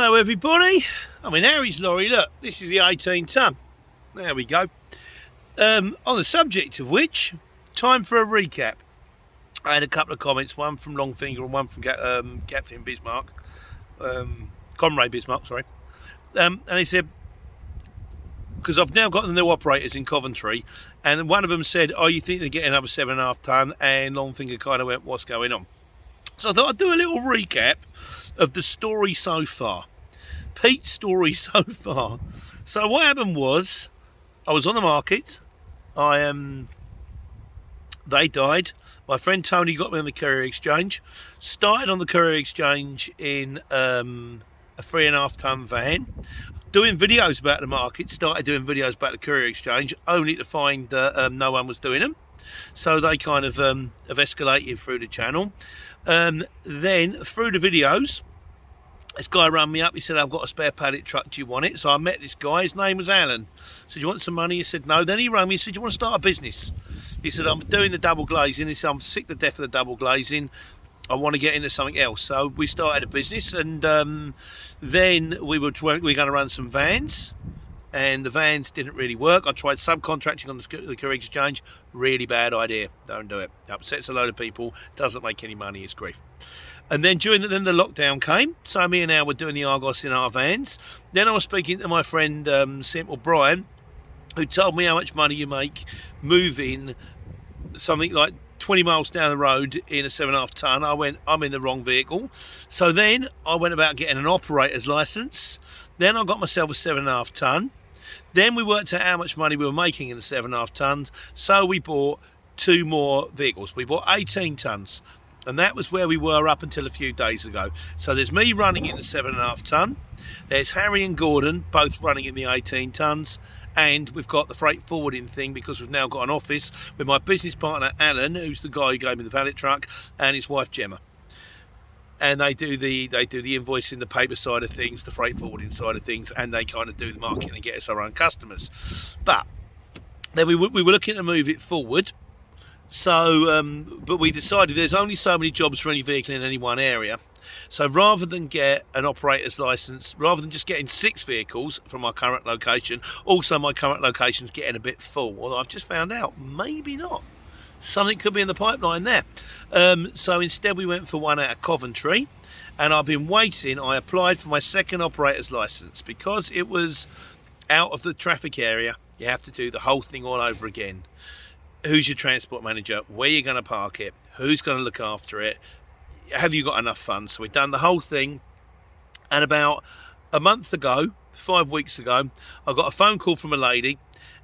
Hello everybody, I'm in Harry's lorry. Look, this is the 18 tonne. There we go. On the subject of which, time for a recap. I had a couple of comments, one from Longfinger and one from Captain Bismarck, Comrade Bismarck, sorry. And he said, because I've now got the new operators in Coventry, and one of them said, oh, you think they get another 7.5 tonne? And Longfinger kind of went, what's going on? So I thought I'd do a little recap of the story so far. Pete's story so far. So what happened was, I was on the market. They died. My friend Tony got me on the Courier Exchange. Started on the Courier Exchange in a 3.5 tonne van. Doing videos about the market. Started doing videos about the Courier Exchange, only to find that no one was doing them. So they kind of have escalated through the channel. Then through the videos, this guy rang me up. He said, I've got a spare pallet truck, do you want it? So I met this guy, his name was Alan. I said, you want some money? He said, no. Then he rang me, he said, you want to start a business? He said, I'm doing the double glazing. He said, I'm sick to death of the double glazing. I want to get into something else. So we started a business, and then we were going to run some vans, and the vans didn't really work. I tried subcontracting on the Courier Exchange. Really bad idea. Don't do it. Upsets a load of people. Doesn't make any money. It's grief. And then the lockdown came. So me and Al were doing the Argos in our vans. Then I was speaking to my friend Simple Brian, who told me how much money you make moving something like 20 miles down the road in a 7.5 tonne. I went, I'm in the wrong vehicle. So then I went about getting an operator's licence. Then I got myself a 7.5 tonne. Then we worked out how much money we were making in the 7.5 tonnes. So we bought 2 more vehicles. We bought 18 tonnes. And that was where we were up until a few days ago. So there's me running in the 7.5 tonne. There's Harry and Gordon both running in the 18 tonnes. And we've got the freight forwarding thing, because we've now got an office with my business partner Alan, who's the guy who gave me the pallet truck, and his wife Gemma. And they do the invoicing, the paper side of things, the freight forwarding side of things, and they kind of do the marketing and get us our own customers. But then we were looking to move it forward. So, but we decided there's only so many jobs for any vehicle in any one area. So rather than get an operator's license, rather than just getting 6 vehicles from my current location, also my current location's getting a bit full. Although I've just found out, maybe not. Something could be in the pipeline there. So instead we went for one out of Coventry, and I've been waiting. I applied for my second operator's license because it was out of the traffic area. You have to do the whole thing all over again. Who's your transport manager? Where are you going to park it? Who's going to look after it? Have you got enough funds? So we've done the whole thing. And about a month ago, 5 weeks ago, I got a phone call from a lady,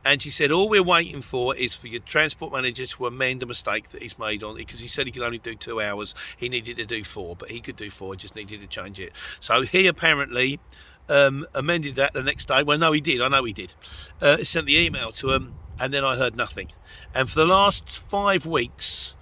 and she said, all we're waiting for is for your transport manager to amend a mistake that he's made on it, because he said he could only do 2 hours. He needed to do 4, but he could do 4, just needed to change it. So he apparently amended that the next day. Well, no, he did. I know he did. Sent the email to him, and then I heard nothing. And for the last 5 weeks,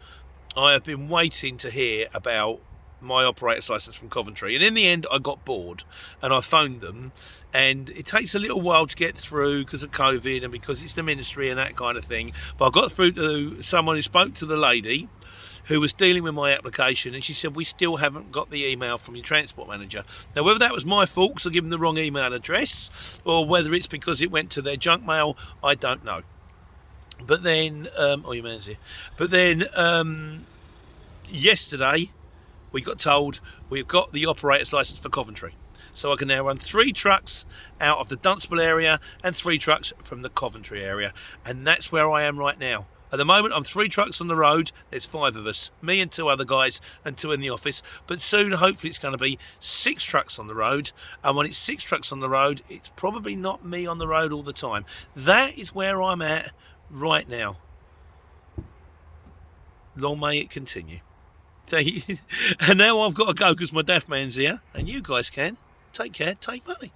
I have been waiting to hear about my operator's license from Coventry. And in the end, I got bored, and I phoned them. And it takes a little while to get through because of COVID and because it's the ministry and that kind of thing. But I got through to someone who spoke to the lady who was dealing with my application, and she said, we still haven't got the email from your transport manager. Now, whether that was my fault because I gave them the wrong email address, or whether it's because it went to their junk mail, I don't know. But then, yesterday, we got told we've got the operator's license for Coventry. So I can now run 3 trucks out of the Dunstable area and 3 trucks from the Coventry area. And that's where I am right now. At the moment, I'm 3 trucks on the road. There's 5 of us, me and 2 other guys and 2 in the office. But soon, hopefully, it's going to be 6 trucks on the road. And when it's 6 trucks on the road, it's probably not me on the road all the time. That is where I'm at right now. Long may it continue. And now I've got to go because my daft man's here, and you guys can. Take care, take money.